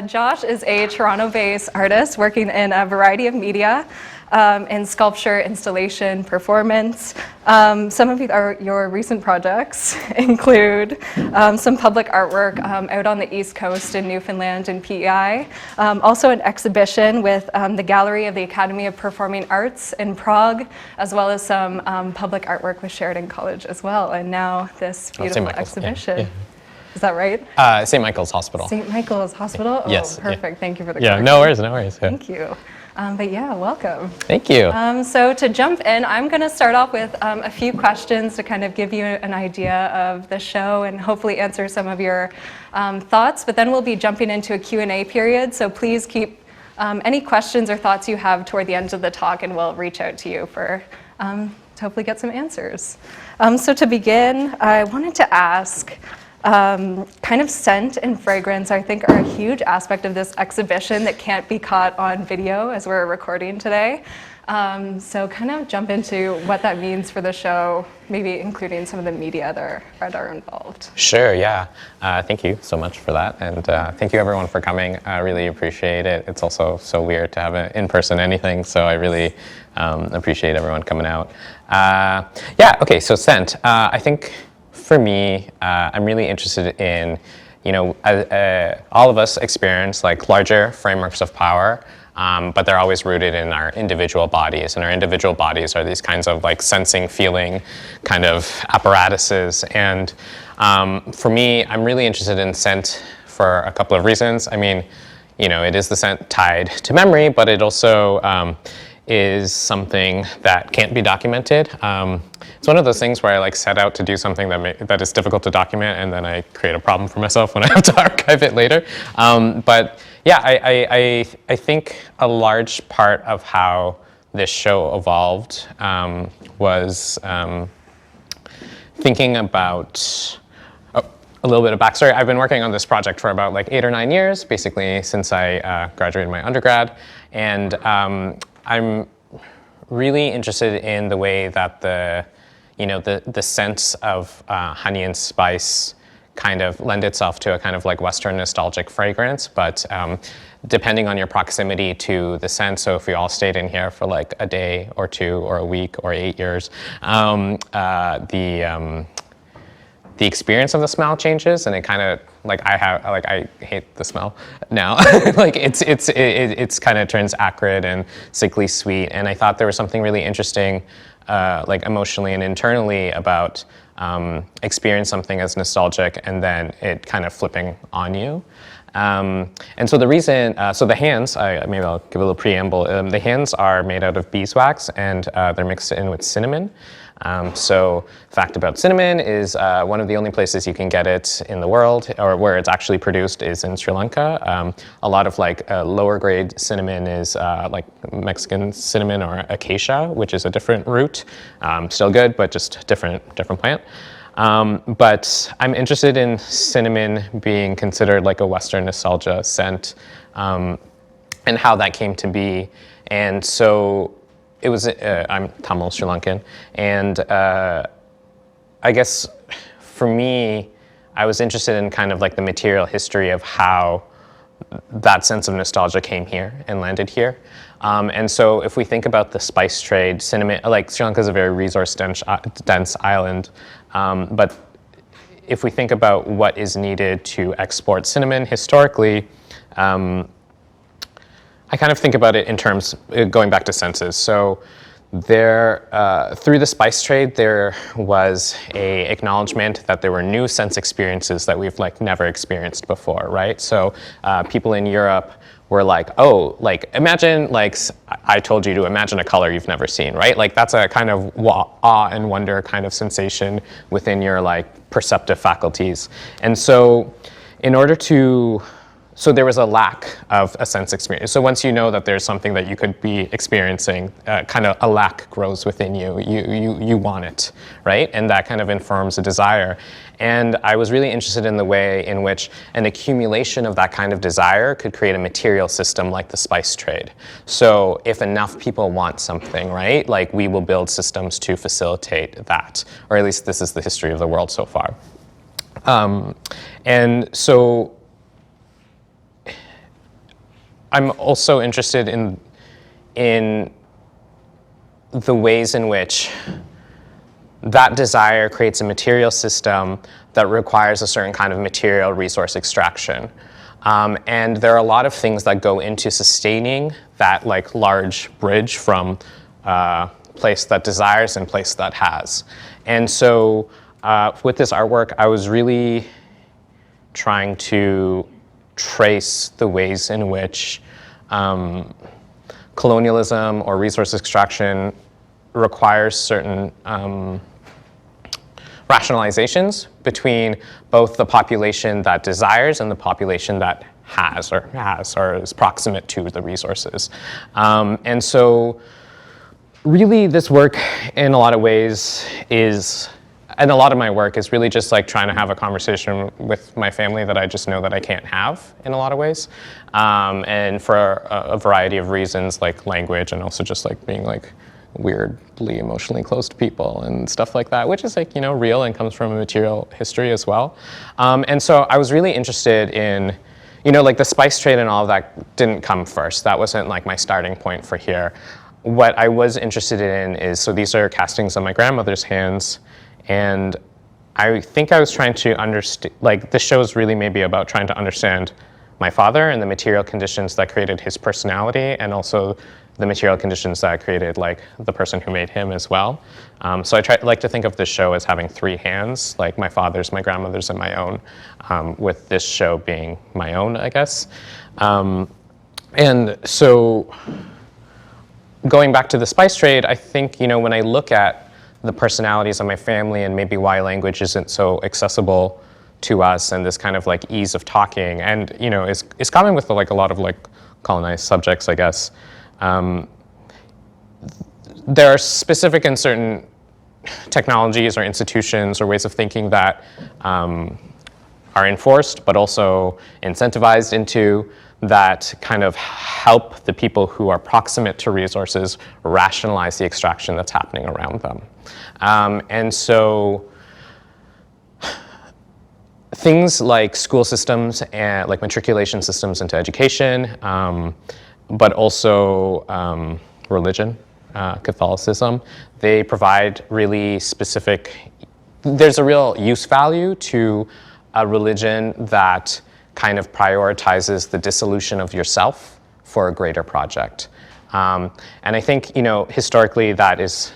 Josh is a Toronto-based artist working in a variety of media, in sculpture, installation, performance. Some of your recent projects include some public artwork out on the East Coast in Newfoundland and PEI. Also an exhibition with the Gallery of the Academy of Performing Arts in Prague, as well as some public artwork with Sheridan College as well. And now this beautiful exhibition. Yeah. Is that right? St. Michael's Hospital. St. Michael's Hospital? Oh, yes. Perfect. Yeah. Thank you for the correction. Yeah, no worries, no worries. Yeah. Thank you. But yeah, welcome. Thank you. So to jump in, I'm going to start off with a few questions to kind of give you an idea of the show and hopefully answer some of your thoughts. But then we'll be jumping into a Q&A period. So please keep any questions or thoughts you have toward the end of the talk, and we'll reach out to you for to hopefully get some answers. So to begin, I wanted to ask, kind of scent and fragrance, I think, are a huge aspect of this exhibition that can't be caught on video as we're recording today. So kind of jump into what that means for the show, maybe including some of the media that are involved. Sure, yeah. Thank you so much for that. And thank you everyone for coming. I really appreciate it. It's also so weird to have an in-person anything, so I really appreciate everyone coming out. Yeah, okay, so scent. I think for me, I'm really interested in, all of us experience like larger frameworks of power, but they're always rooted in our individual bodies, and our individual bodies are these kinds of like sensing, feeling kind of apparatuses. And for me, I'm really interested in scent for a couple of reasons. I mean, it is the scent tied to memory, but it also is something that can't be documented. It's one of those things where I like set out to do something that is difficult to document, and then I create a problem for myself when I have to archive it later. But yeah, I think a large part of how this show evolved was thinking about a little bit of backstory. I've been working on this project for about like 8 or 9 years, basically since I graduated my undergrad, and I'm really interested in the way that the sense of honey and spice kind of lend itself to a kind of like Western nostalgic fragrance, but depending on your proximity to the scent, so if we all stayed in here for like a day or 2 or a week or 8 years, the experience of the smell changes, and it kind of I hate the smell now. Like it's kind of turns acrid and sickly sweet, and I thought there was something really interesting, like emotionally and internally about experience something as nostalgic and then it kind of flipping on you. And so the reason, so the hands, maybe I'll give a little preamble. The hands are made out of beeswax, and they're mixed in with cinnamon. So fact about cinnamon is one of the only places you can get it in the world, or where it's actually produced, is in Sri Lanka. A lot of like lower grade cinnamon is like Mexican cinnamon or acacia, which is a different root. Still good, but just different plant. But I'm interested in cinnamon being considered like a Western nostalgia scent, and how that came to be. And so it was, I'm Tamil Sri Lankan, and I guess for me, I was interested in kind of like the material history of how that sense of nostalgia came here and landed here. And so if we think about the spice trade, cinnamon, like Sri Lanka is a very resource dense island, but if we think about what is needed to export cinnamon historically, I kind of think about it in terms, going back to senses. So there, through the spice trade, there was a acknowledgement that there were new sense experiences that we've like never experienced before, right? So people in Europe were like, oh, like imagine, like I told you to imagine a color you've never seen, right? Like that's a kind of awe and wonder kind of sensation within your like perceptive faculties. And so in order to, so there was a lack of a sense experience. So once you know that there's something that you could be experiencing, kind of a lack grows within you. You want it, right? And that kind of informs a desire. And I was really interested in the way in which an accumulation of that kind of desire could create a material system like the spice trade. So if enough people want something, right, like we will build systems to facilitate that, or at least this is the history of the world so far. And so I'm also interested in the ways in which that desire creates a material system that requires a certain kind of material resource extraction. And there are a lot of things that go into sustaining that like large bridge from place that desires and place that has. And so with this artwork, I was really trying to trace the ways in which colonialism or resource extraction requires certain rationalizations between both the population that desires and the population that has or is proximate to the resources. And so really this work in a lot of ways and a lot of my work is really just like trying to have a conversation with my family that I just know that I can't have in a lot of ways. And for a variety of reasons, like language and also just like being like weirdly emotionally close to people and stuff like that, which is like, you know, real and comes from a material history as well. And so I was really interested in, you know, like the spice trade and all of that didn't come first. That wasn't like my starting point for here. What I was interested in is, so these are castings on my grandmother's hands, and I think I was trying to understand, like this show is really maybe about trying to understand my father and the material conditions that created his personality, and also the material conditions that created like the person who made him as well. So I like to think of this show as having three hands, like my father's, my grandmother's, and my own, with this show being my own, I guess. And so going back to the spice trade, I think, you know, when I look at the personalities of my family and maybe why language isn't so accessible to us and this kind of like ease of talking, and, you know, is common with like a lot of like colonized subjects, I guess. There are specific and certain technologies or institutions or ways of thinking that are enforced but also incentivized into that kind of help the people who are proximate to resources rationalize the extraction that's happening around them. And so things like school systems and like matriculation systems into education, but also religion, Catholicism, they provide really specific, there's a real use value to a religion that kind of prioritizes the dissolution of yourself for a greater project. And I think, you know, historically that is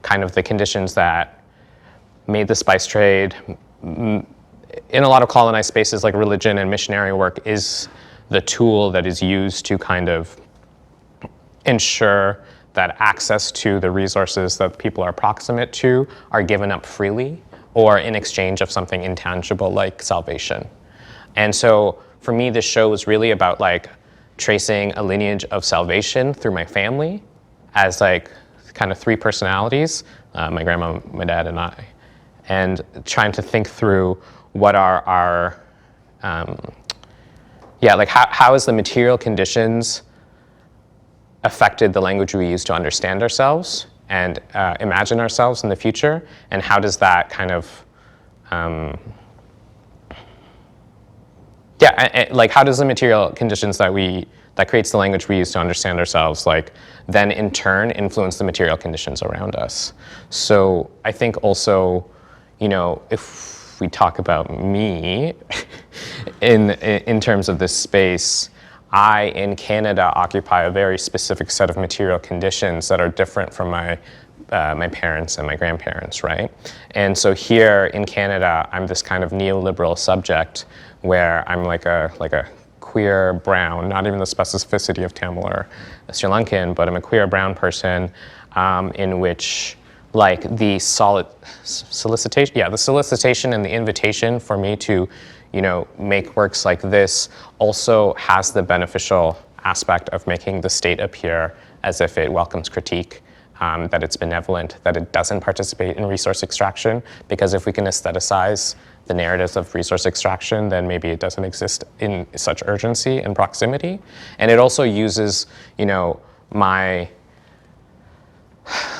kind of the conditions that made the spice trade. In a lot of colonized spaces, like religion and missionary work is the tool that is used to kind of ensure that access to the resources that people are proximate to are given up freely or in exchange of something intangible like salvation. And so for me, this show was really about like tracing a lineage of salvation through my family as like kind of three personalities, my grandma, my dad, and I, and trying to think through what are our, like how has the material conditions affected the language we use to understand ourselves and imagine ourselves in the future, and how does that kind of, like how does the material conditions that creates the language we use to understand ourselves, like then in turn influence the material conditions around us. So I think also, you know, if we talk about me in terms of this space, I in Canada occupy a very specific set of material conditions that are different from my parents and my grandparents, right? And so here in Canada, I'm this kind of neoliberal subject where I'm like a queer brown, not even the specificity of Tamil or Sri Lankan, but I'm a queer brown person in which like the solicitation and the invitation for me to, you know, make works like this also has the beneficial aspect of making the state appear as if it welcomes critique, that it's benevolent, that it doesn't participate in resource extraction, because if we can aestheticize the narratives of resource extraction, then maybe it doesn't exist in such urgency and proximity. And it also uses, you know,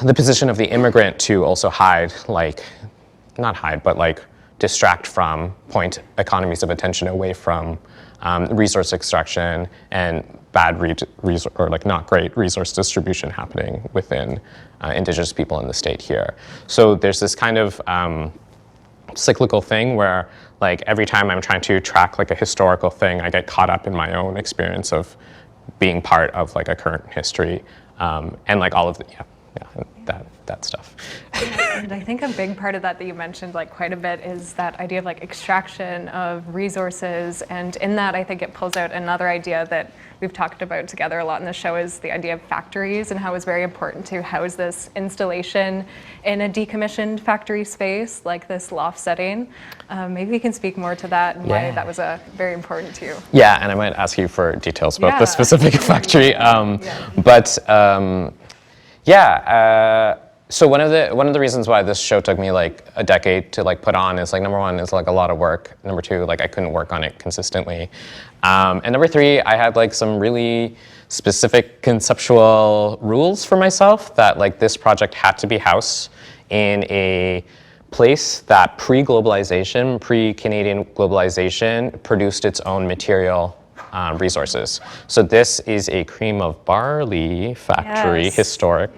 the position of the immigrant to also hide, like, not hide, but like distract from, point economies of attention away from resource extraction and bad or like not great resource distribution happening within indigenous people in the state here. So there's this kind of cyclical thing where like every time I'm trying to track like a historical thing, I get caught up in my own experience of being part of like a current history, and like all of the, that stuff. And I think a big part of that you mentioned like quite a bit is that idea of like extraction of resources, and in that I think it pulls out another idea that we've talked about together a lot in the show, is the idea of factories and how it's very important to house this installation in a decommissioned factory space like this loft setting. Maybe we can speak more to that and why that was very important to you. Yeah, and I might ask you for details about the specific factory. So one of the reasons why this show took me like a decade to like put on is like, number one, is like a lot of work. Number two, like I couldn't work on it consistently. And number three, I had like some really specific conceptual rules for myself that like this project had to be housed in a place that pre-globalization, pre-Canadian globalization produced its own material resources. So this is a cream of barley factory, historic.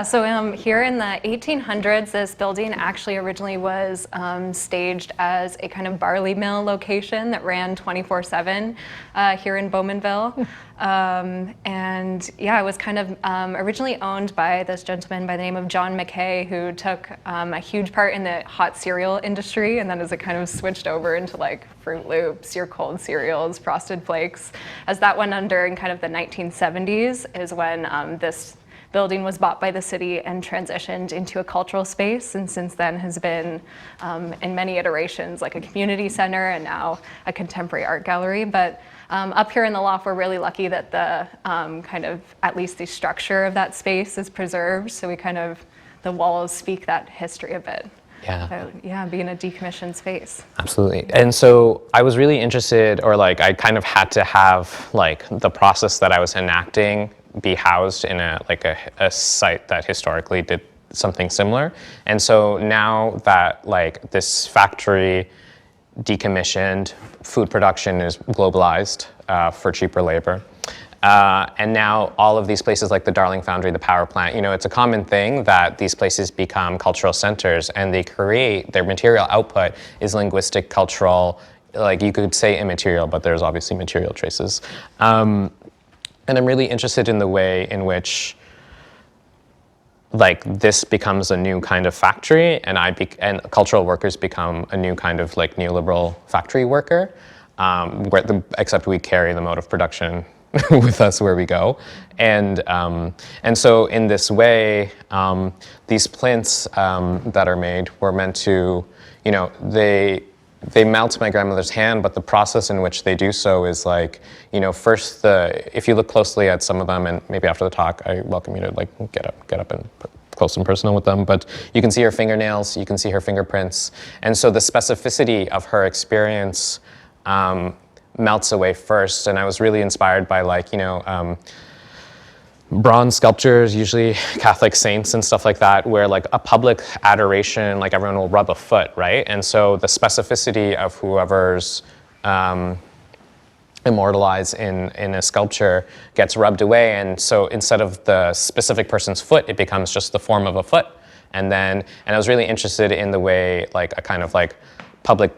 So here in the 1800s, this building actually originally was staged as a kind of barley mill location that ran 24/7 here in Bowmanville. It was kind of originally owned by this gentleman by the name of John McKay, who took a huge part in the hot cereal industry, and then as it kind of switched over into like Fruit Loops, your cold cereals, Frosted Flakes, as that went under in kind of the 1970s is when this building was bought by the city and transitioned into a cultural space, and since then has been in many iterations like a community center and now a contemporary art gallery. But up here in the loft, we're really lucky that the kind of, at least the structure of that space is preserved. So the walls speak that history a bit. Being a decommissioned space. Absolutely. And so I was really interested, or like I kind of had to have like the process that I was enacting be housed in a site that historically did something similar. And so now that like this factory decommissioned, food production is globalized for cheaper labor. And now all of these places like the Darling Foundry, the power plant, it's a common thing that these places become cultural centers, and they create, their material output is linguistic, cultural, like you could say immaterial, but there's obviously material traces. And I'm really interested in the way in which like this becomes a new kind of factory, and cultural workers become a new kind of like neoliberal factory worker, except we carry the mode of production with us where we go. And so in this way, these plinths that are made were meant to, they melt my grandmother's hand, but the process in which they do so is like, first if you look closely at some of them, and maybe after the talk, I welcome you to like get up and close and personal with them, but you can see her fingernails, you can see her fingerprints. And so the specificity of her experience melts away first. And I was really inspired by like, bronze sculptures, usually Catholic saints and stuff like that, where like a public adoration, like everyone will rub a foot, right? And so the specificity of whoever's immortalized in a sculpture gets rubbed away. And so instead of the specific person's foot, it becomes just the form of a foot. And I was really interested in the way like a kind of like public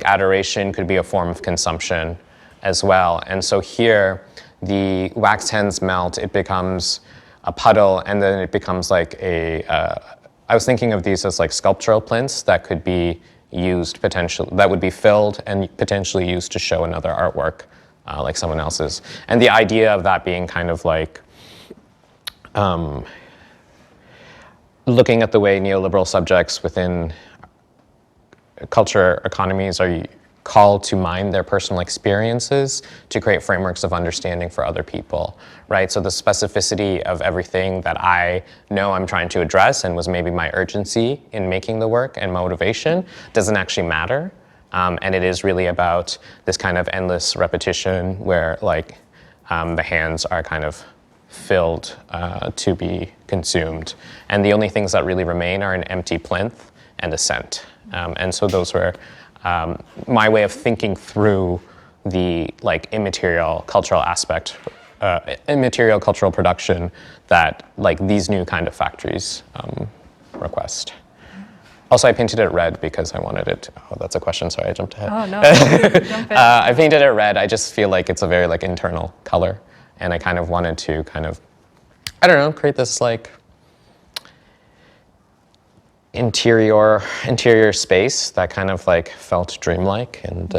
adoration could be a form of consumption as well. And so here, the wax hands melt, it becomes a puddle, and then it becomes like I was thinking of these as like sculptural plinths that could be used potentially, that would be filled and potentially used to show another artwork like someone else's. And the idea of that being kind of like looking at the way neoliberal subjects within culture economies are called to mine their personal experiences to create frameworks of understanding for other people, right? So the specificity of everything that I know I'm trying to address and was maybe my urgency in making the work and motivation doesn't actually matter. And it is really about this kind of endless repetition where like the hands are kind of filled to be consumed. And the only things that really remain are an empty plinth and a scent. And so those were my way of thinking through the like immaterial cultural aspect, immaterial cultural production that like these new kind of factories request. Also, I painted it red because I wanted it. Oh, that's a question. Sorry, I jumped ahead. Oh no, jump in. I painted it red. I just feel like it's a very like internal color, and I kind of wanted to kind of, I don't know, create this like interior space that kind of like felt dreamlike. And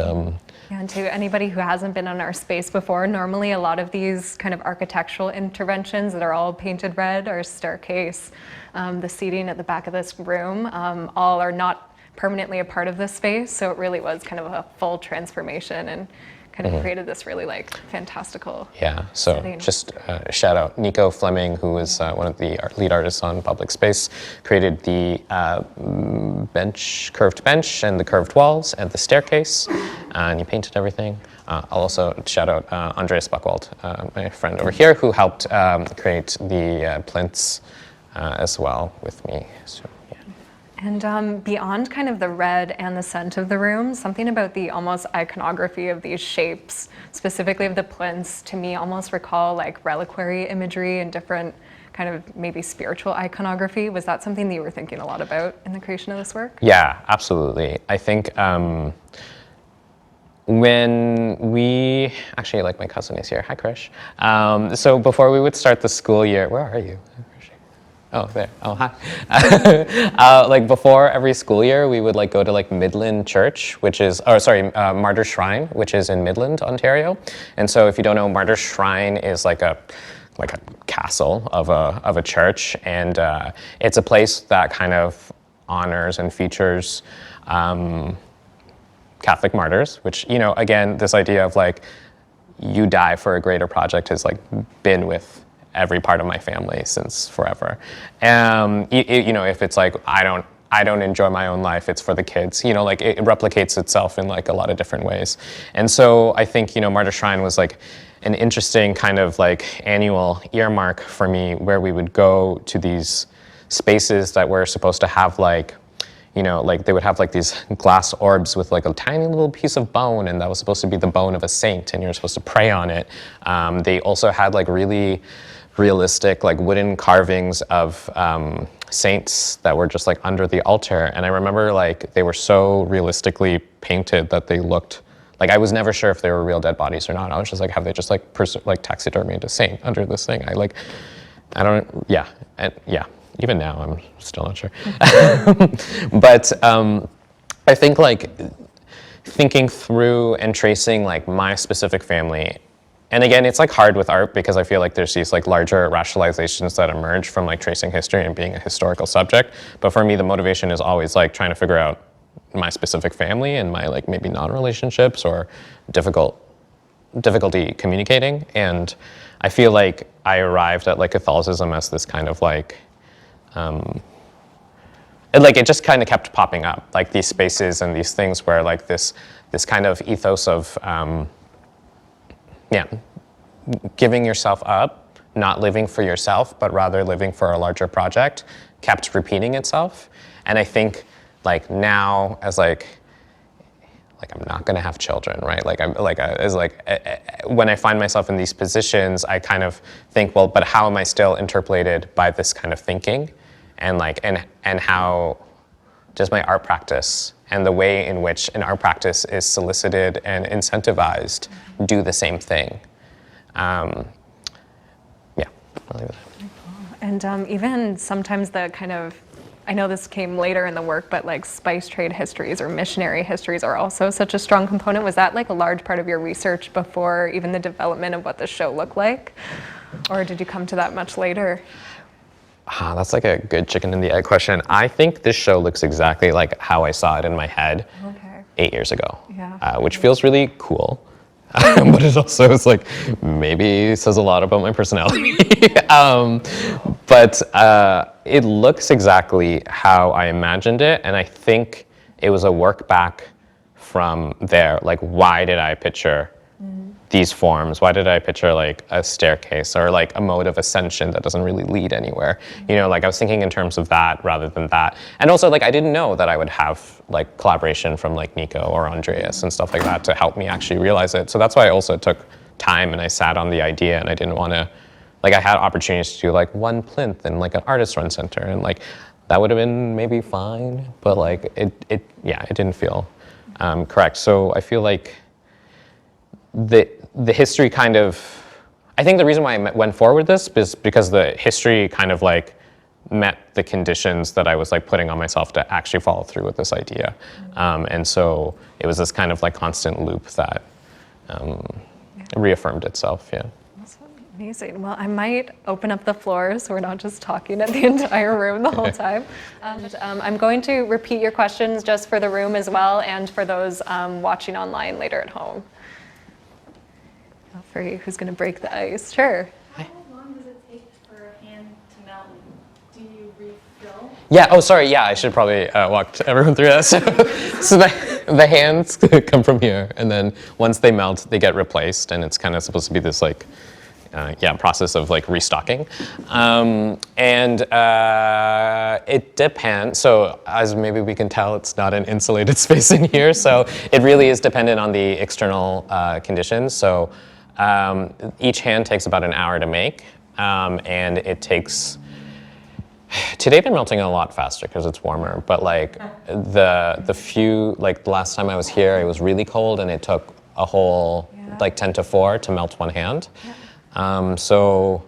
Yeah, and to anybody who hasn't been in our space before, normally a lot of these kind of architectural interventions that are all painted red, our staircase, the seating at the back of this room, all are not permanently a part of this space. So it really was kind of a full transformation and kind of created this really like fantastical so setting. just shout out Nico Fleming, who is one of the lead artists on Public Space, created the curved bench and the curved walls and the staircase, and he painted everything. I'll also shout out Andreas Buchwald, my friend over here, who helped create the plinths as well with me. So, yeah. And beyond kind of the red and the scent of the room, something about the almost iconography of these shapes, specifically of the plinths, to me almost recall like reliquary imagery and different kind of maybe spiritual iconography. Was that something that you were thinking a lot about in the creation of this work? Yeah, absolutely. I think when we, actually like my cousin is here, hi Krish. So before we would start the school year, where are you? Oh, there. Oh, hi. Like before every school year, we would like go to like Midland Church, which is, Martyr Shrine, which is in Midland, Ontario. And so if you don't know, Martyr Shrine is like a castle of a church, and it's a place that kind of honors and features Catholic martyrs, which, you know, again, this idea of like you die for a greater project has like been with every part of my family since forever. You know, if it's like I don't enjoy my own life, it's for the kids. You know, like it replicates itself in like a lot of different ways. And so I think, you know, Martyr Shrine was like an interesting kind of like annual earmark for me, where we would go to these spaces that were supposed to have like, you know, like they would have like these glass orbs with like a tiny little piece of bone, and that was supposed to be the bone of a saint, and you're supposed to pray on it. They also had like really realistic like wooden carvings of saints that were just like under the altar. And I remember like they were so realistically painted that they looked like, I was never sure if they were real dead bodies or not. I was just like, have they just like taxidermied a saint under this thing? Even now I'm still not sure. But I think like thinking through and tracing like my specific family. And again, it's like hard with art because I feel like there's these like larger rationalizations that emerge from like tracing history and being a historical subject. But for me, the motivation is always like trying to figure out my specific family and my like maybe non-relationships or difficulty communicating. And I feel like I arrived at like Catholicism as this kind of like, it just kind of kept popping up, like these spaces and these things where like this kind of ethos of, giving yourself up, not living for yourself, but rather living for a larger project, kept repeating itself. And I think like now as like I'm not gonna have children, right? When I find myself in these positions, I kind of think, well, but how am I still interpolated by this kind of thinking? And like, and how does my art practice and the way in which an art practice is solicited and incentivized do the same thing? I'll leave it there. And even sometimes the kind of, I know this came later in the work, but like spice trade histories or missionary histories are also such a strong component. Was that like a large part of your research before even the development of what the show looked like? Or did you come to that much later? That's like a good chicken and the egg question. I think this show looks exactly like how I saw it in my head 8 years ago, which feels really cool. But it also is like, maybe says a lot about my personality. But it looks exactly how I imagined it. And I think it was a work back from there. Like, why did I picture these forms? Why did I picture like a staircase or like a mode of ascension that doesn't really lead anywhere? You know, like I was thinking in terms of that rather than that. And also like I didn't know that I would have like collaboration from like Nico or Andreas and stuff like that to help me actually realize it. So that's why I also took time and I sat on the idea, and I didn't want to, like I had opportunities to do like one plinth and like an artist run center, and like that would have been maybe fine, but like it didn't feel correct. So I feel like the history kind of, I think the reason why I went forward with this is because the history kind of like met the conditions that I was like putting on myself to actually follow through with this idea. And so it was this kind of like constant loop that reaffirmed itself, yeah. Amazing. Well, I might open up the floor so we're not just talking at the entire room the whole time. I'm going to repeat your questions just for the room as well and for those watching online later at home. For you, who's going to break the ice? Sure. How long does it take for a hand to melt? Do you refill? Yeah, oh sorry, yeah, I should probably walk everyone through that. So the hands come from here, and then once they melt, they get replaced, and it's kind of supposed to be this like, process of like restocking. It depends. So as maybe we can tell, it's not an insulated space in here. So it really is dependent on the external conditions. So each hand takes about an hour to make. And it takes, today they're melting a lot faster because it's warmer. But like the few, like the last time I was here, it was really cold and it took a whole like 10 to 4 to melt one hand. So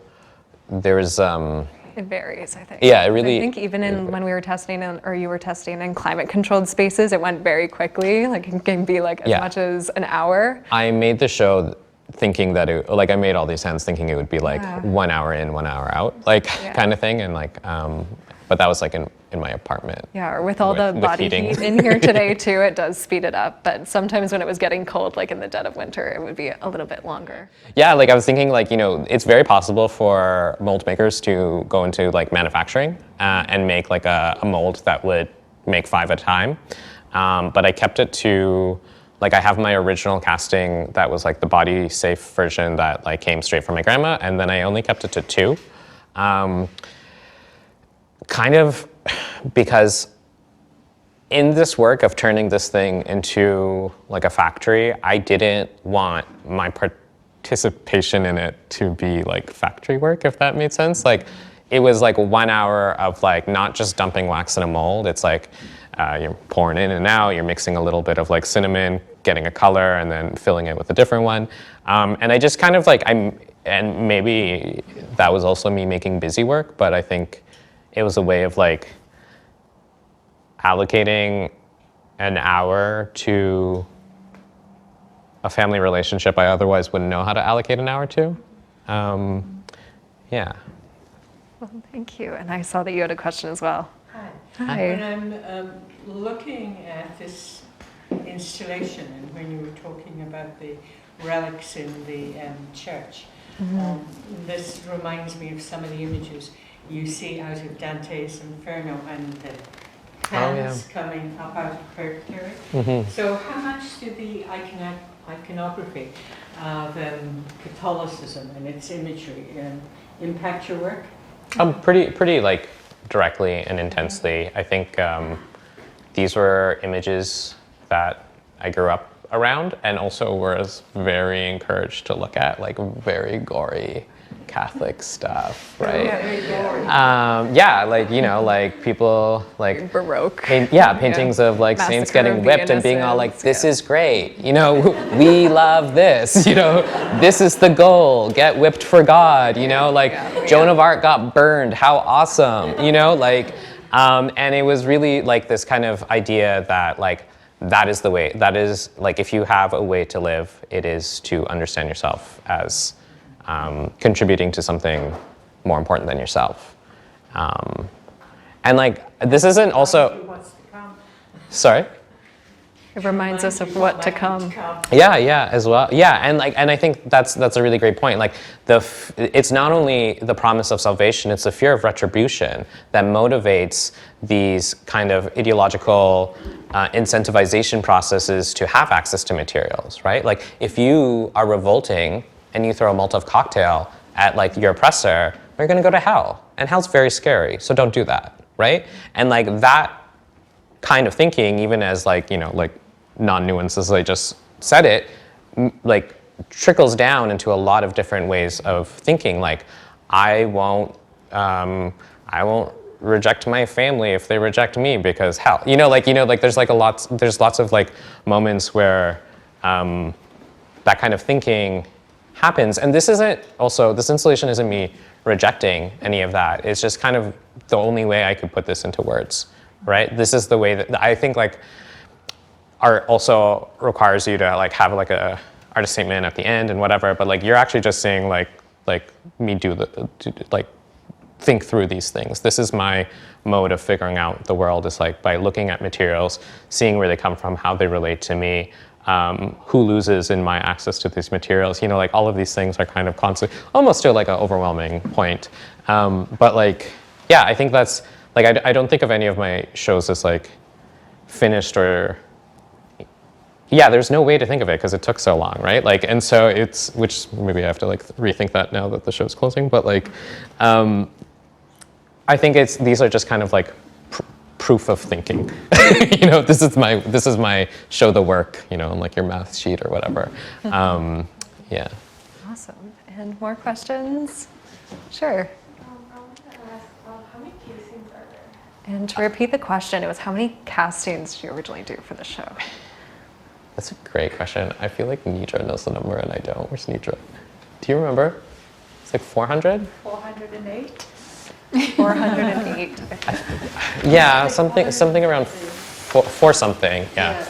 there's It varies, I think. yeah, it really. I think even when we were testing or you were testing in climate-controlled spaces, it went very quickly. Like it can be like as much as an hour. I made the show thinking that I made all these hands thinking it would be like 1 hour in, 1 hour out, like kind of thing, and like, but that was like in my apartment. Yeah, or with all the body heat in here today too, it does speed it up. But sometimes when it was getting cold, like in the dead of winter, it would be a little bit longer. Yeah, like I was thinking like, it's very possible for mold makers to go into like manufacturing and make like a mold that would make 5 at a time. But I kept it to, like I have my original casting that was like the body safe version that like came straight from my grandma, and then I only kept it to 2. Kind of because in this work of turning this thing into like a factory, I didn't want my participation in it to be like factory work, if that made sense. Like it was like 1 hour of like not just dumping wax in a mold. It's like you're pouring in and out, you're mixing a little bit of like cinnamon, getting a color, and then filling it with a different one. And I just kind of like, and maybe that was also me making busy work, but I think it was a way of like allocating an hour to a family relationship I otherwise wouldn't know how to allocate an hour to. Yeah. Well, thank you. And I saw that you had a question as well. Hi. When I'm looking at this installation, and when you were talking about the relics in the church, this reminds me of some of the images you see out of Dante's Inferno and the hands coming up out of purgatory. So how much did the iconography of Catholicism and its imagery impact your work? Pretty like directly and intensely. I think these were images that I grew up around and also was very encouraged to look at, like very gory Catholic stuff, right? Like like people like Baroque. Paintings of like saints getting whipped and being all like, "This is great, we love this, this is the goal, get whipped for God, Joan of Arc got burned, how awesome, and it was really like this kind of idea that like that is the way, that is like if you have a way to live, it is to understand yourself as contributing to something more important than yourself. And like, this isn't also, sorry? It reminds us of what to come. Yeah, as well. Yeah, and I think that's a really great point. Like it's not only the promise of salvation; it's the fear of retribution that motivates these kind of ideological incentivization processes to have access to materials, right? Like if you are revolting and you throw a Molotov cocktail at like your oppressor, you're going to go to hell, and hell's very scary. So don't do that, right? And like that kind of thinking, even as like like non-nuanced as I just said it, like trickles down into a lot of different ways of thinking. Like I won't reject my family if they reject me because hell, like there's lots of like moments where that kind of thinking happens. And this installation isn't me rejecting any of that. It's just kind of the only way I could put this into words, right? This is the way that I think like art also requires you to like have like a artist statement at the end and whatever, but like you're actually just saying like me think through these things. This is my mode of figuring out the world, is like by looking at materials, seeing where they come from, how they relate to me, who loses in my access to these materials. Like all of these things are kind of constantly, almost to like an overwhelming point. But like, yeah, I think that's like, I don't think of any of my shows as like finished or, yeah, there's no way to think of it because it took so long, right? Like, and so which maybe I have to like rethink that now that the show's closing, but like, I think these are just kind of like proof of thinking. This is my show the work, on like your math sheet or whatever. Yeah. Awesome. And more questions? Sure. I wanted to ask, how many casings are there? And to repeat the question, it was how many castings did you originally do for the show? That's a great question. I feel like Nidra knows the number and I don't. Where's Nidra? Do you remember? It's like 400? 408? 408. Yeah, something around four something. Yeah.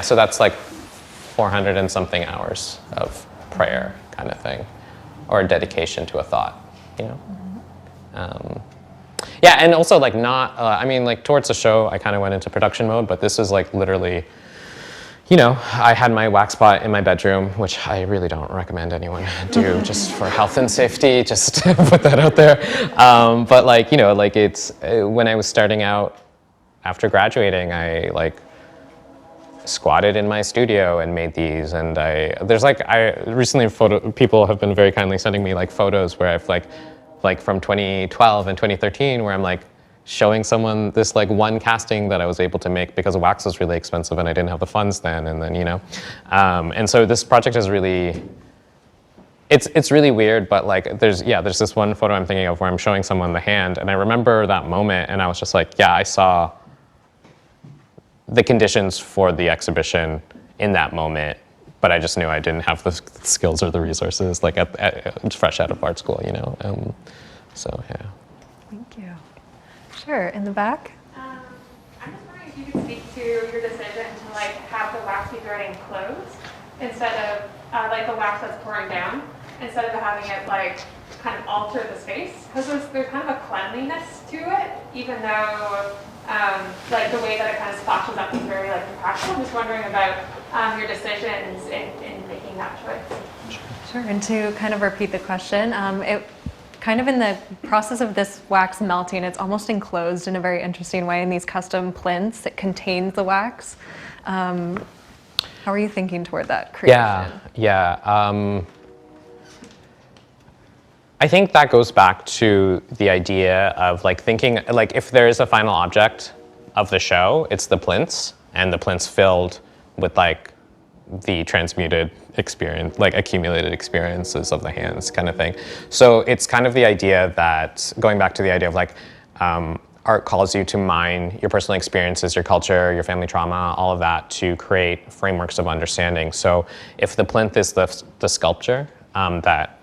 So that's like 400 and something hours of prayer kind of thing, or dedication to a thought. Yeah, and also like not. Like towards the show, I kind of went into production mode, but this is like literally. I had my wax spot in my bedroom, which I really don't recommend anyone do just for health and safety, just to put that out there. But like, it's, when I was starting out after graduating, I like squatted in my studio and made these. And recently people have been very kindly sending me like photos where I've like from 2012 and 2013, where I'm like, showing someone this like one casting that I was able to make because wax was really expensive and I didn't have the funds then, and then and so this project is really, it's really weird, but like there's this one photo I'm thinking of where I'm showing someone the hand, and I remember that moment and I was just like, yeah, I saw the conditions for the exhibition in that moment, but I just knew I didn't have the skills or the resources like fresh out of art school, so yeah. Thank you. Sure, in the back. I'm just wondering if you could speak to your decision to like have the wax be threaded closed instead of like the wax that's pouring down, instead of having it like kind of alter the space, because there's kind of a cleanliness to it, even though like the way that it kind of splashes up is very like impactful. I'm just wondering about your decisions in making that choice. Sure, and to kind of repeat the question, kind of in the process of this wax melting, it's almost enclosed in a very interesting way in these custom plinths that contains the wax. How are you thinking toward that creation? Yeah. I think that goes back to the idea of like thinking, like if there is a final object of the show, it's the plinths, and the plinths filled with like the transmuted experience, like accumulated experiences of the hands kind of thing. So it's kind of the idea that, going back to the idea of like, art calls you to mine your personal experiences, your culture, your family trauma, all of that to create frameworks of understanding. So if the plinth is the sculpture, that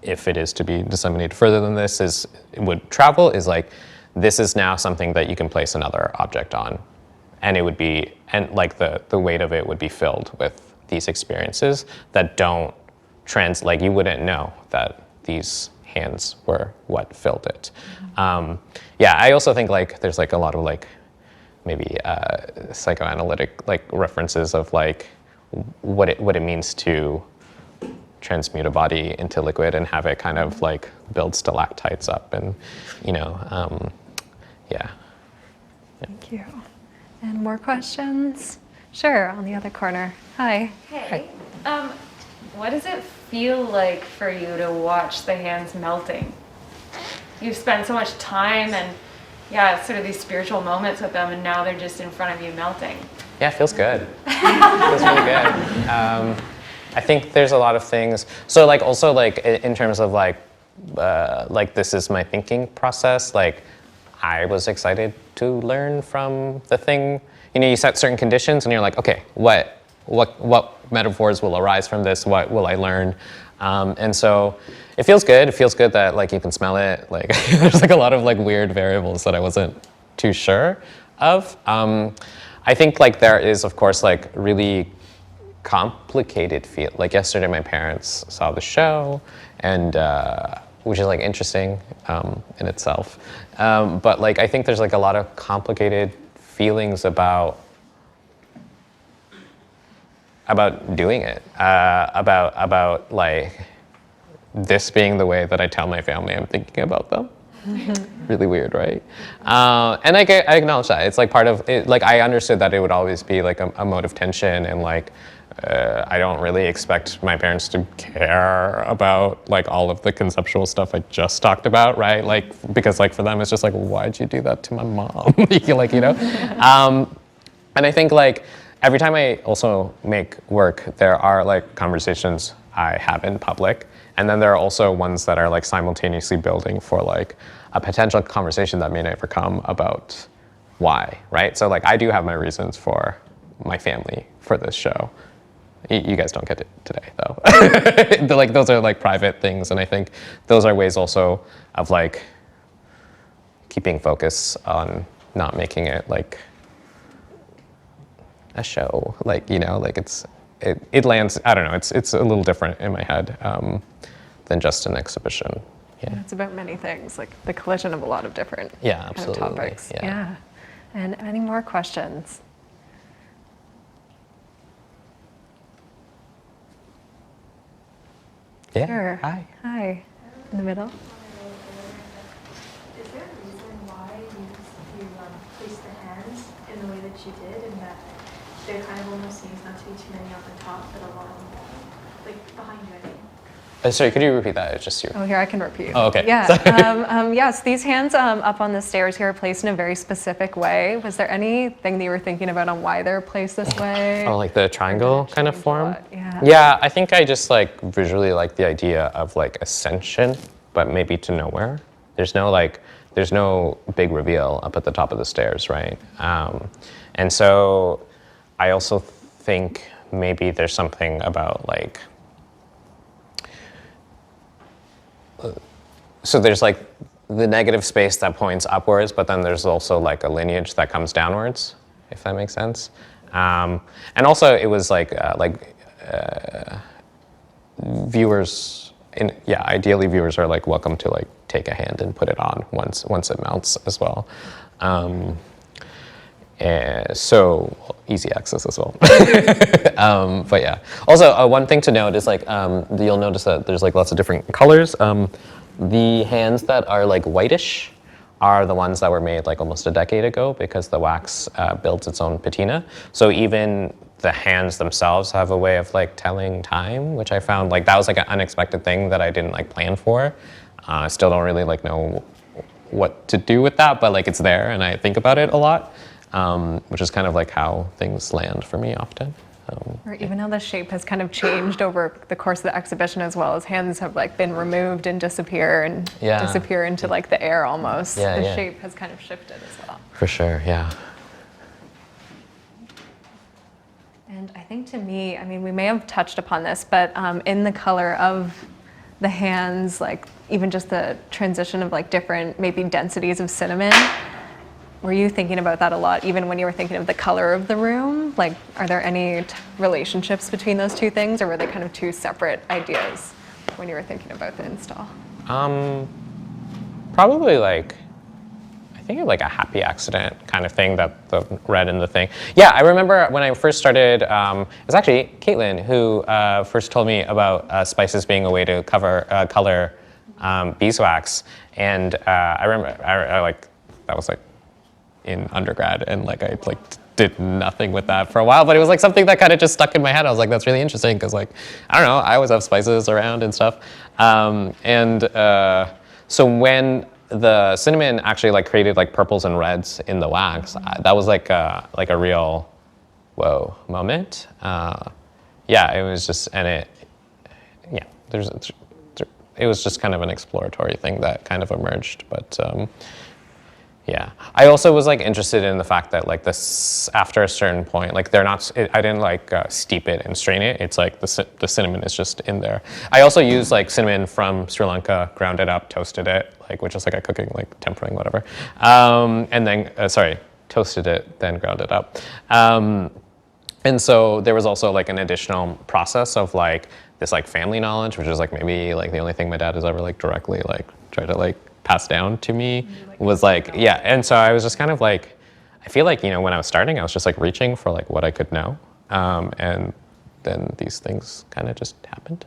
if it is to be disseminated further than this, it would travel, is like, this is now something that you can place another object on. And it would be, and like the weight of it would be filled with these experiences that don't like you wouldn't know that these hands were what filled it. Yeah, I also think like there's like a lot of like maybe psychoanalytic like references of like what it means to transmute a body into liquid and have it kind of like build stalactites up, and yeah. Thank you. And more questions? Sure, on the other corner. Hi. Hey, what does it feel like for you to watch the hands melting? You've spent so much time and, yeah, sort of these spiritual moments with them, and now they're just in front of you melting. Yeah, it feels good. It feels really good. I think there's a lot of things. So like also like in terms of like this is my thinking process. Like I was excited to learn from the thing. You know, you set certain conditions and you're like, okay, what metaphors will arise from this? What will I learn? And so it feels good. It feels good that like you can smell it. Like there's like a lot of like weird variables that I wasn't too sure of. I think like there is of course like really complicated feel. Like yesterday my parents saw the show, and which is like interesting in itself. But like I think there's like a lot of complicated feelings about doing it, about like this being the way that I tell my family I'm thinking about them. Really weird, right? And I acknowledge that. It's like part of it. Like I understood that it would always be like a mode of tension, and like I don't really expect my parents to care about like all of the conceptual stuff I just talked about, right? Like because like for them it's just like, why'd you do that to my mom? Like, you know. And I think like every time I also make work, there are like conversations I have in public, and then there are also ones that are like simultaneously building for like a potential conversation that may never come about why, right? So like I do have my reasons for my family for this show. You guys don't get it today though. Like those are like private things, and I think those are ways also of like keeping focus on not making it like a show, like, you know, like it lands, I don't know, it's a little different in my head than just an exhibition. Yeah. It's about many things, like the collision of a lot of different Absolutely. kind of topics. Yeah. And any more questions? Yeah. Sure. Hi. Hi. In the middle. Is there a reason why you placed the hands in the way that you did, and that there kind of almost seems not to be too many on the top, but a lot on the bottom? Like behind you, I mean. Sorry, could you repeat that? It's just you. Oh, here, I can repeat. Oh, okay. Yeah. Yes, these hands up on the stairs here are placed in a very specific way. Was there anything that you were thinking about on why they're placed this way? Oh, like the triangle kind of Change a form? lot, yeah. Yeah, I think I just like visually like the idea of like ascension, but maybe to nowhere. There's no big reveal up at the top of the stairs, right? And so I also think maybe there's something about like, so there's like the negative space that points upwards, but then there's also like a lineage that comes downwards, if that makes sense. And also it was like viewers, ideally viewers are like welcome to like take a hand and put it on once it mounts as well. So easy access as well. But yeah. Also, one thing to note is like you'll notice that there's like lots of different colors. The hands that are like whitish are the ones that were made like almost a decade ago, because the wax builds its own patina. So even the hands themselves have a way of like telling time, which I found like that was like an unexpected thing that I didn't like plan for. I still don't really like know what to do with that, but like it's there and I think about it a lot. Which is kind of like how things land for me often. Or even how the shape has kind of changed over the course of the exhibition, as well as hands have like been removed and disappear into like the air almost. The shape has kind of shifted as well. For sure, yeah. And I think to me, I mean, we may have touched upon this, but in the color of the hands, like even just the transition of like different maybe densities of cinnamon, were you thinking about that a lot, even when you were thinking of the color of the room? Like, are there any relationships between those two things, or were they kind of two separate ideas when you were thinking about the install? Probably like, I think like a happy accident kind of thing that the red in the thing. Yeah, I remember when I first started, it was actually Caitlin who first told me about spices being a way to color beeswax. And I remember, I like, that was like in undergrad, and like I like did nothing with that for a while, but it was like something that kind of just stuck in my head. I was like, that's really interesting, because like, I don't know, I always have spices around and stuff. So when the cinnamon actually like created like purples and reds in the wax, that was like a real whoa moment. Yeah, it was just, and it was just kind of an exploratory thing that kind of emerged, but yeah. I also was like interested in the fact that like this, after a certain point, like they're not, I didn't like steep it and strain it. It's like the cinnamon is just in there. I also used like cinnamon from Sri Lanka, ground it up, toasted it, like, which is like a cooking, like tempering, whatever. And then, toasted it, then ground it up. And so there was also like an additional process of like this like family knowledge, which is like maybe like the only thing my dad has ever like directly like tried to like pass down to me, was like, yeah. And so I was just kind of like, I feel like, you know, when I was starting, I was just like reaching for like what I could know. And then these things kind of just happened.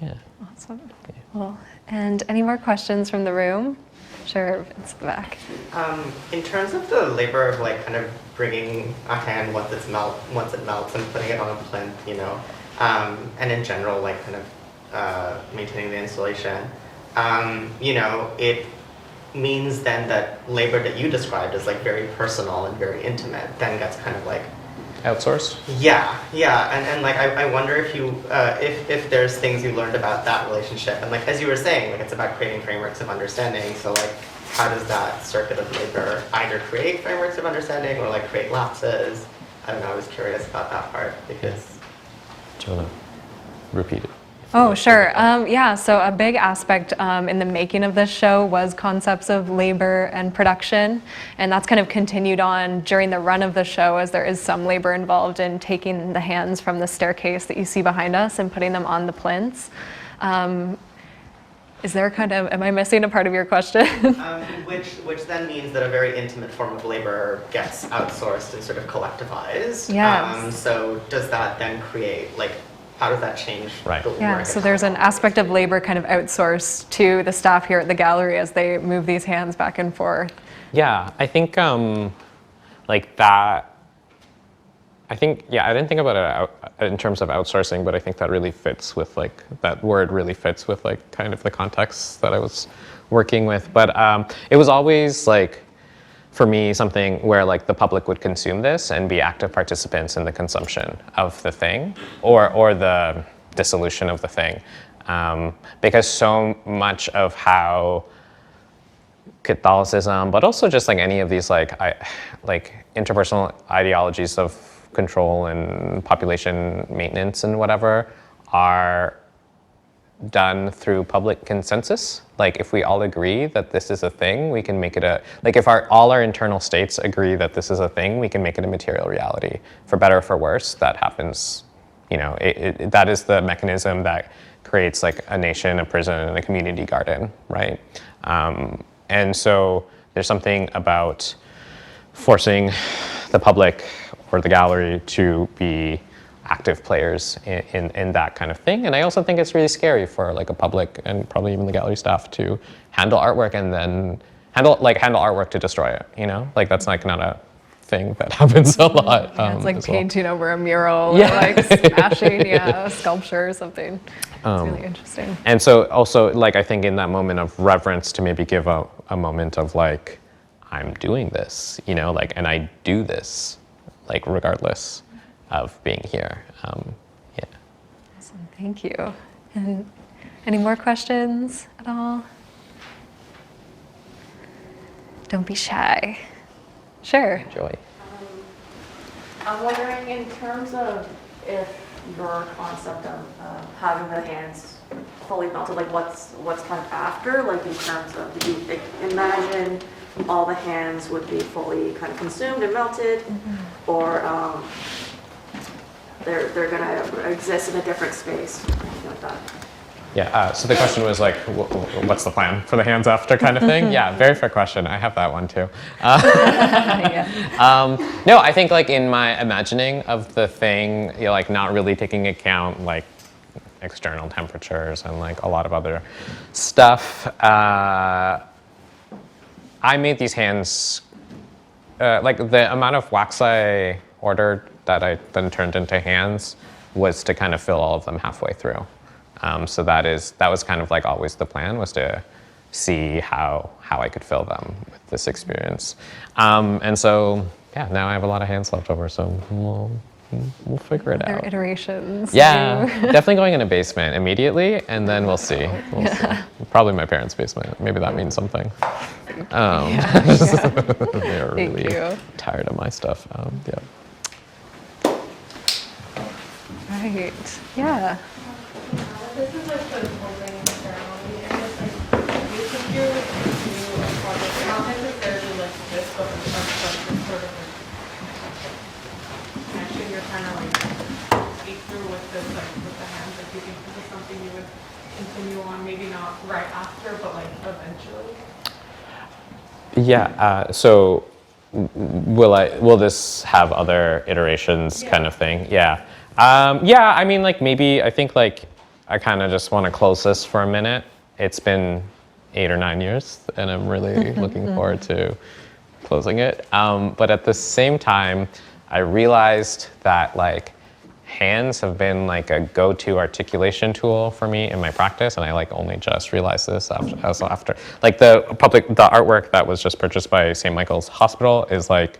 Yeah. Awesome. Yeah. Well, and any more questions from the room? Sure, it's the back. In terms of the labor of like kind of bringing a hand once it melts and putting it on a plinth, you know, and in general, like kind of maintaining the installation, you know, it means then that labor that you described as like very personal and very intimate then gets kind of like Outsourced? Yeah, and like I wonder if you if there's things you learned about that relationship, and like as you were saying, like it's about creating frameworks of understanding. So like, how does that circuit of labor either create frameworks of understanding or like create lapses? I don't know. I was curious about that part because. Do you want to repeat it? Oh, sure. Yeah, so a big aspect in the making of this show was concepts of labor and production, and that's kind of continued on during the run of the show, as there is some labor involved in taking the hands from the staircase that you see behind us and putting them on the plinths. Is there kind of, am I missing a part of your question? Which then means that a very intimate form of labor gets outsourced and sort of collectivized. Yes. So does that then create like, how does that change the work? Yeah, so there's an aspect of labor kind of outsourced to the staff here at the gallery as they move these hands back and forth. Yeah, I think like that, I didn't think about it in terms of outsourcing, but I think that really fits with like, that word really fits with like kind of the context that I was working with. But it was always like, for me, something where like the public would consume this and be active participants in the consumption of the thing or the dissolution of the thing. Because so much of how Catholicism, but also just like any of these like interpersonal ideologies of control and population maintenance and whatever are done through public consensus. Like if we all agree that this is a thing, we can make it like if all our internal states agree that this is a thing, we can make it a material reality. For better or for worse, that happens, you know, that is the mechanism that creates like a nation, a prison, and a community garden, right? And so there's something about forcing the public or the gallery to be active players in that kind of thing. And I also think it's really scary for like a public and probably even the gallery staff to handle artwork and then handle artwork to destroy it, you know? Like that's like not a thing that happens a lot. Yeah, it's like painting over a mural, yeah. Or like smashing a sculpture or something. It's really interesting. And so also like I think in that moment of reverence to maybe give a moment of like, I'm doing this, you know, like, and I do this, like regardless of being here. Yeah. Awesome, thank you. And any more questions at all? Don't be shy. Sure. Joy. I'm wondering in terms of if your concept of having the hands fully melted, like what's kind of after, like in terms of, did you imagine all the hands would be fully kind of consumed and melted, or they're going to exist in a different space, or anything like that? Yeah, so the question was like, what's the plan for the hands after kind of thing? Yeah, very fair question. I have that one too. No, I think like in my imagining of the thing, like not really taking account like external temperatures and like a lot of other stuff, I made these hands, like the amount of wax I ordered that I then turned into hands was to kind of fill all of them halfway through. So that was kind of like always the plan, was to see how I could fill them with this experience. And so, yeah, now I have a lot of hands left over, so we'll figure it There are out. iterations. Yeah, definitely going in a basement immediately, and then we'll see. We'll see. Probably my parents' basement. Maybe that means something. They're Thank really you. tired of my stuff. Yeah. Right. Yeah. This is like the closing ceremony, and it's like you could do a project, not necessarily like this, but like this sort of connection you're trying to like speak through with this, like with the hands. Like, do you think this is something you would continue on, maybe not right after, but like eventually? Yeah. So will this have other iterations, kind of thing? Yeah. Yeah. I mean, like maybe I think like I kind of just want to close this for a minute. It's been 8 or 9 years, and I'm really looking forward to closing it. But at the same time, I realized that like hands have been like a go-to articulation tool for me in my practice, and I like only just realized this after like the artwork that was just purchased by St. Michael's Hospital is like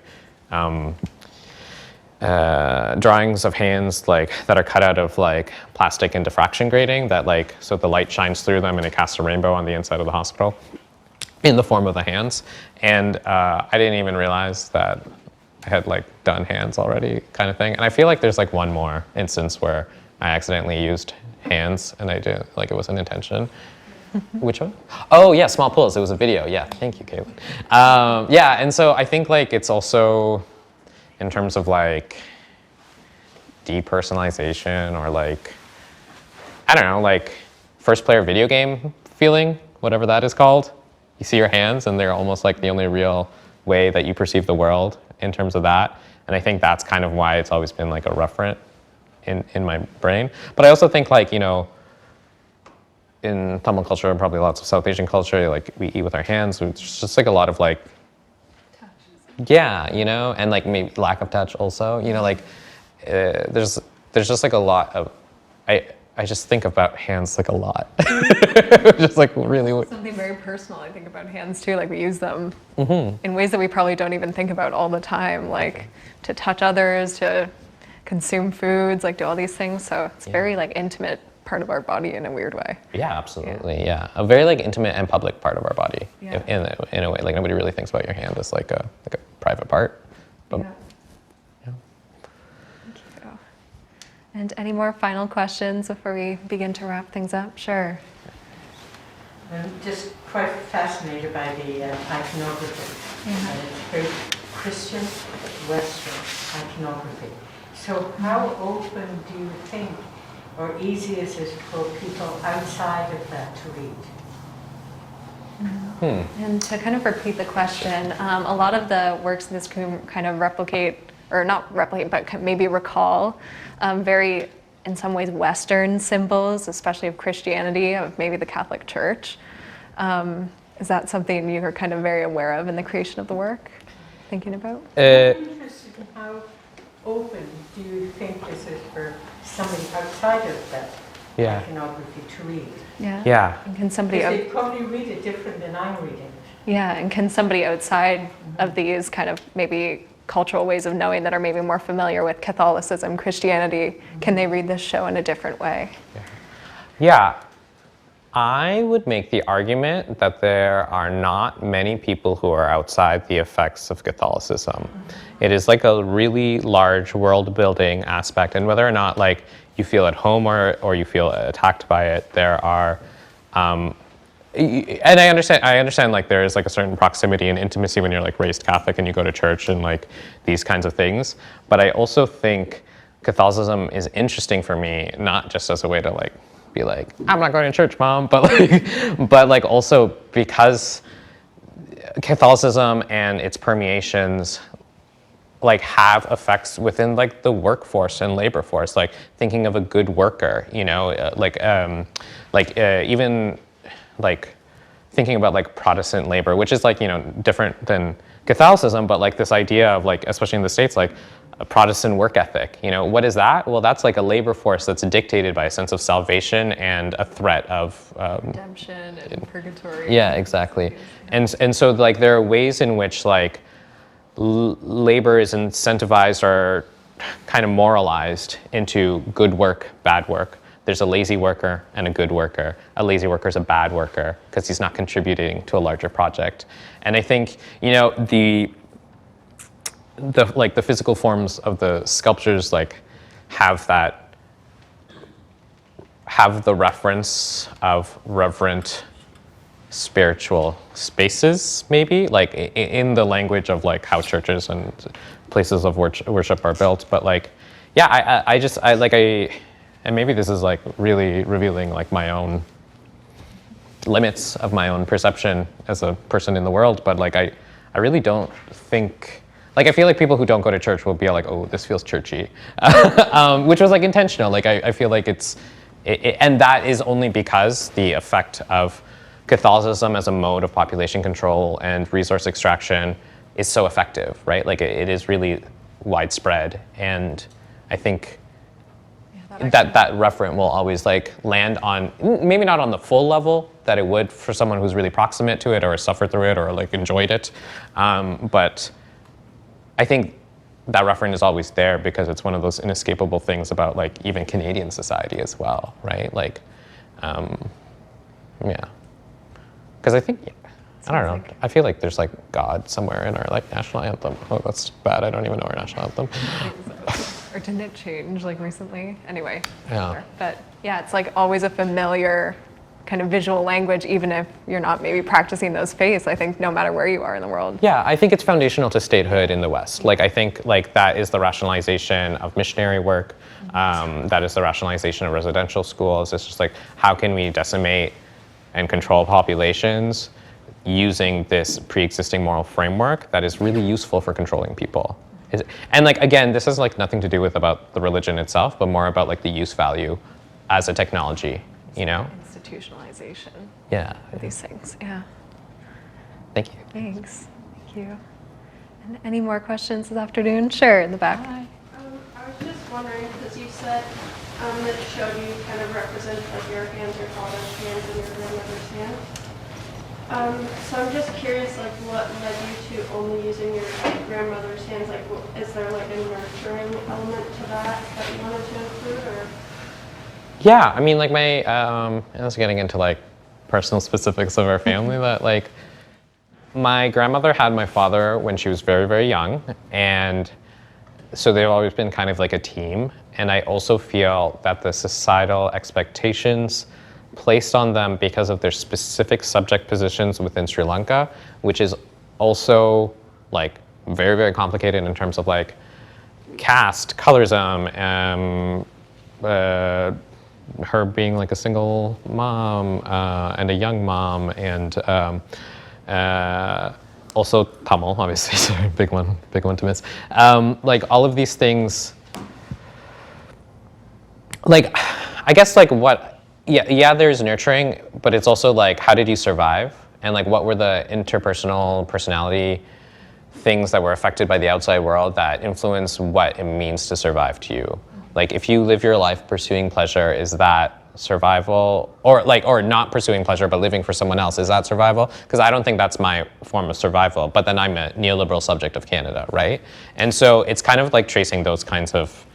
drawings of hands like that are cut out of like plastic and diffraction grating that like, so the light shines through them and it casts a rainbow on the inside of the hospital in the form of the hands. And I didn't even realize that I had like done hands already, kind of thing. And I feel like there's like one more instance where I accidentally used hands and I didn't, like it was an intention. Which one? Oh yeah, small pulls. It was a video. Yeah, thank you, Caitlin. Yeah, and so I think like it's also in terms of like depersonalization or like, I don't know, like first player video game feeling, whatever that is called. You see your hands and they're almost like the only real way that you perceive the world in terms of that. And I think that's kind of why it's always been like a referent in my brain. But I also think like, you know, in Tamil culture and probably lots of South Asian culture, like we eat with our hands. It's just like a lot of like, yeah, you know, and like maybe lack of touch also, you know, like there's just like a lot of, I just think about hands like a lot. Just like really. Something very personal, I think, about hands too. Like we use them in ways that we probably don't even think about all the time, like to touch others, to consume foods, like do all these things. So it's very like intimate part of our body in a weird way. Yeah, absolutely. Yeah, a very like intimate and public part of our body. Yeah. In a way, like nobody really thinks about your hand as like a private part. But, Yeah. And any more final questions before we begin to wrap things up? Sure. I'm just quite fascinated by the iconography. It's very Christian, Western iconography. So how open do you think, or easy is it for people outside of that to read? And to kind of repeat the question, a lot of the works in this room kind of replicate, or not replicate, but maybe recall very, in some ways, Western symbols, especially of Christianity, of maybe the Catholic Church. Is that something you are kind of very aware of in the creation of the work, thinking about? I'm interested in how open do you think this is for somebody outside of that iconography to read? Yeah. And can somebody? Because they probably read it different than I'm reading it. Yeah, and can somebody outside of these kind of maybe cultural ways of knowing that are maybe more familiar with Catholicism, Christianity, can they read this show in a different way? Yeah, I would make the argument that there are not many people who are outside the effects of Catholicism. It is like a really large world building aspect, and whether or not like you feel at home or you feel attacked by it, there are and I understand like there is like a certain proximity and intimacy when you're like raised Catholic and you go to church and like these kinds of things. But I also think Catholicism is interesting for me, not just as a way to like be like, I'm not going to church, Mom, but like also because Catholicism and its permeations like have effects within like the workforce and labor force, like thinking of a good worker, you know, even like thinking about like Protestant labor, which is like, you know, different than Catholicism, but like this idea of like, especially in the States, like a Protestant work ethic, you know, what is that? Well, that's like a labor force that's dictated by a sense of salvation and a threat of redemption and purgatory. Yeah, exactly. And so like there are ways in which like labor is incentivized or kind of moralized into good work, bad work. There's a lazy worker and a good worker. A lazy worker is a bad worker because he's not contributing to a larger project. And I think, you know, the physical forms of the sculptures like have the reference of reverent spiritual spaces, maybe, like in the language of like how churches and places of worship are built. But like, yeah, and maybe this is like really revealing like my own limits of my own perception as a person in the world. But like, I really don't think, like, I feel like people who don't go to church will be like, oh, this feels churchy, which was like intentional. Like, I feel like and that is only because the effect of Catholicism as a mode of population control and resource extraction is so effective, right? Like it is really widespread. And I think that referent will always like land on, maybe not on the full level that it would for someone who's really proximate to it or suffered through it or like enjoyed it. But I think that referent is always there because it's one of those inescapable things about like even Canadian society as well, right? Like, yeah. Because I think, I don't know, like, I feel like there's like God somewhere in our like national anthem. Oh, that's bad, I don't even know our national anthem. Or didn't it change like recently? Anyway. Yeah. Sure. But yeah, it's like always a familiar kind of visual language, even if you're not maybe practicing those faiths, I think no matter where you are in the world. Yeah, I think it's foundational to statehood in the West. Like I think like that is the rationalization of missionary work. That is the rationalization of residential schools. It's just like, how can we decimate and control populations using this pre-existing moral framework that is really useful for controlling people. And like, again, this has like nothing to do with about the religion itself, but more about like the use value as a technology, you know? Institutionalization. Yeah. Of these things, yeah. Thank you. Thanks, thank you. And any more questions this afternoon? Sure, in the back. I was just wondering, because you said that it showed you kind of represent like your hands, your father's hands, and your grandmother's hands. So I'm just curious, like, what led you to only using your grandmother's hands? Like, is there like a nurturing element to that you wanted to include, or? Yeah, I mean, like I was getting into like personal specifics of our family that like my grandmother had my father when she was very, very young, and so they've always been kind of like a team. And I also feel that the societal expectations placed on them because of their specific subject positions within Sri Lanka, which is also like very, very complicated in terms of like caste, colorism, her being like a single mom and a young mom, and also Tamil, obviously, sorry, big one to miss. Like all of these things, like I guess like there's nurturing, but it's also like how did you survive, and like what were the interpersonal personality things that were affected by the outside world that influence what it means to survive to you. Like if you live your life pursuing pleasure, is that survival? Or not pursuing pleasure but living for someone else, is that survival? Because I don't think that's my form of survival, but then I'm a neoliberal subject of Canada, right? And so it's kind of like tracing those kinds of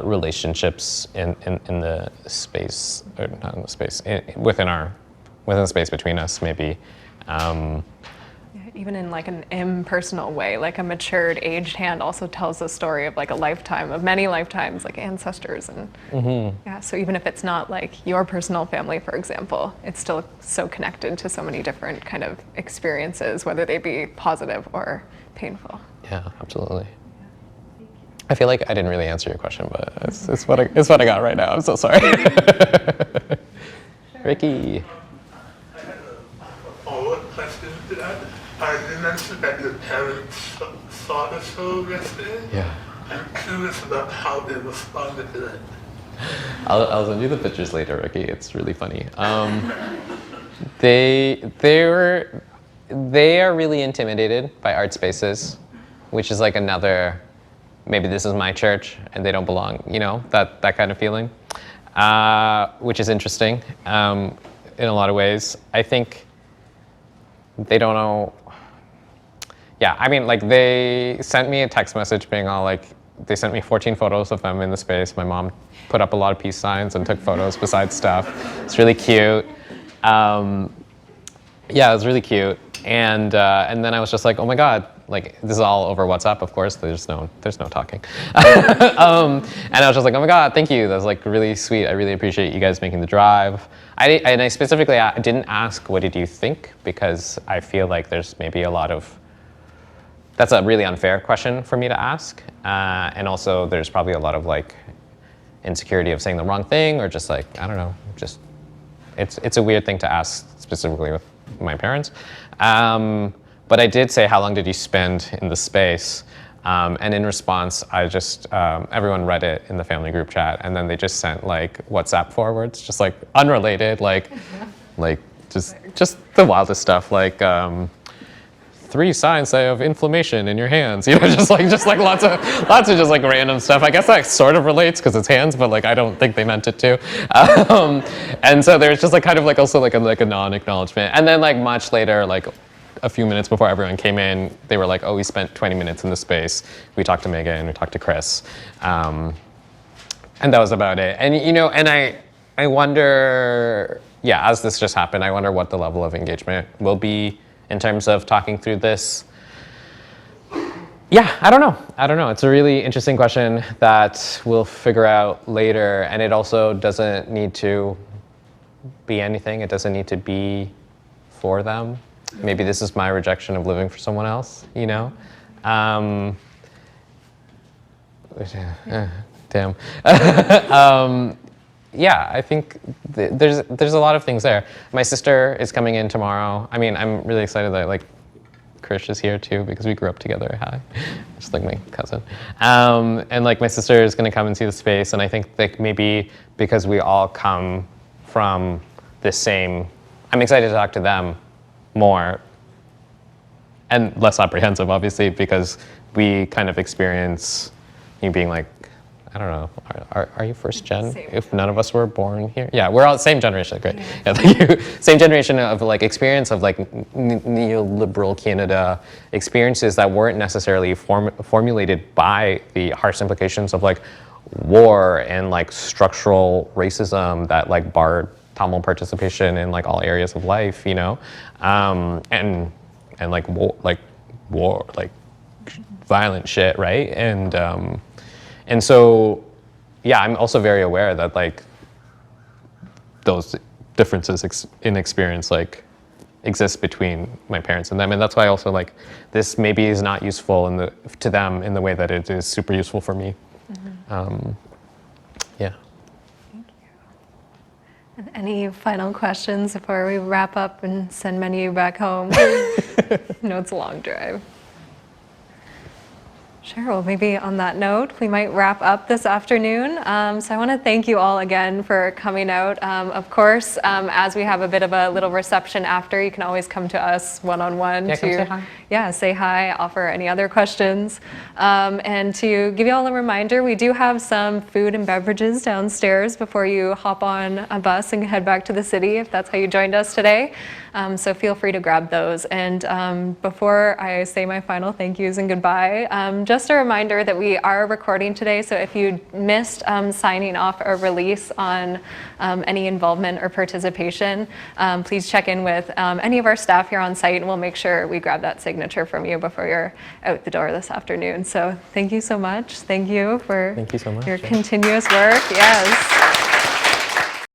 relationships in the space, or not in the space, within the space between us, maybe. Even in like an impersonal way, like a matured, aged hand also tells the story of like a lifetime, of many lifetimes, like ancestors, and yeah. So even if it's not like your personal family, for example, it's still so connected to so many different kind of experiences, whether they be positive or painful. Yeah, absolutely. I feel like I didn't really answer your question, but it's what I got right now. I'm so sorry. Ricky. I had a follow-up question to that. You mentioned that your parents saw the show yesterday. Yeah. I'm curious about how they responded to that. I'll send you the pictures later, Ricky. It's really funny. They are really intimidated by art spaces, which is like another, maybe this is my church and they don't belong, you know, that kind of feeling, which is interesting in a lot of ways. I think they don't know. Yeah, I mean, like they sent me a text message being all like, they sent me 14 photos of them in the space. My mom put up a lot of peace signs and took photos besides stuff. It's really cute. Yeah, it was really cute. And then I was just like, oh my God, like this is all over WhatsApp, of course. There's no talking. And I was just like, oh my God, thank you. That was like really sweet. I really appreciate you guys making the drive. I specifically didn't ask, what did you think? Because I feel like there's maybe a lot of, that's a really unfair question for me to ask. And also there's probably a lot of like insecurity of saying the wrong thing or just like, I don't know, just, it's a weird thing to ask specifically with my parents. But I did say, how long did you spend in the space? And in response, I just, everyone read it in the family group chat and then they just sent like WhatsApp forwards, just like unrelated, like just the wildest stuff, like 3 signs of inflammation in your hands, you know, just like lots of just like random stuff. I guess that sort of relates because it's hands, but like I don't think they meant it to. And so there's just like kind of like also like a non-acknowledgement. And then like much later, like a few minutes before everyone came in, they were like, oh, we spent 20 minutes in the space. We talked to Megan, we talked to Chris, and that was about it. And you know, and I wonder, yeah, as this just happened, I wonder what the level of engagement will be in terms of talking through this. Yeah, I don't know. It's a really interesting question that we'll figure out later. And it also doesn't need to be anything. It doesn't need to be for them. Maybe this is my rejection of living for someone else, you know? Damn. Yeah, I think there's a lot of things there. My sister is coming in tomorrow. I mean, I'm really excited that like Krish is here too because we grew up together. Hi, just like my cousin. And like my sister is gonna come and see the space, and I think like maybe because we all come from the same, I'm excited to talk to them more and less apprehensive, obviously, because we kind of experience you being like, I don't know, are you first gen? Same. If none of us were born here? Yeah, we're all same generation, great. Yeah, thank you. Same generation of like experience of like neoliberal Canada experiences that weren't necessarily formulated by the harsh implications of like war and like structural racism that like barred Tamil participation in like all areas of life, you know? And like war, like violent shit, right? And so, yeah, I'm also very aware that like those differences in experience like exist between my parents and them, and that's why also like this maybe is not useful to them in the way that it is super useful for me. Mm-hmm. Yeah. Thank you. And any final questions before we wrap up and send many of you back home? I know it's a long drive. Sure, well, maybe on that note, we might wrap up this afternoon. So I want to thank you all again for coming out. Of course, as we have a bit of a little reception after, you can always come to us one-on-one Yeah, come say hi. Yeah, say hi, offer any other questions. And to give you all a reminder, we do have some food and beverages downstairs before you hop on a bus and head back to the city, if that's how you joined us today. So feel free to grab those. And before I say my final thank yous and goodbye, just a reminder that we are recording today. So if you missed signing off a release on any involvement or participation, please check in with any of our staff here on site and we'll make sure we grab that signature from you before you're out the door this afternoon. So thank you so much. Thank you for Thank you so much. your continuous work. Yes.